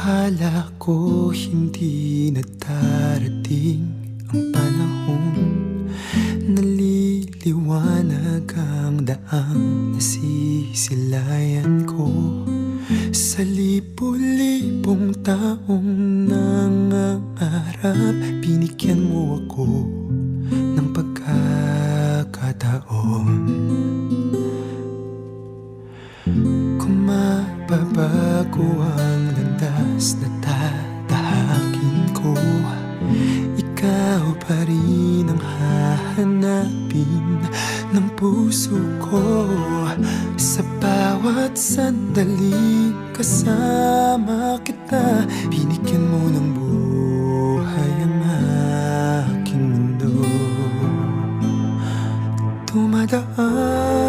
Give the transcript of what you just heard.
Akala ko hindi na darating ang panahon, naliliwanag ang daang nasisilayan ko. Sa libo-libong taong nangangarap, binigyan mo ako ng pagkakataon. Kung mababago ang landas na tatahakin ko, ikaw pa rin ang hahanapin ng puso ko. Sa bawat sandaling kasama kita, binigyan mo ng buhay ang aking mundo. Dumadaan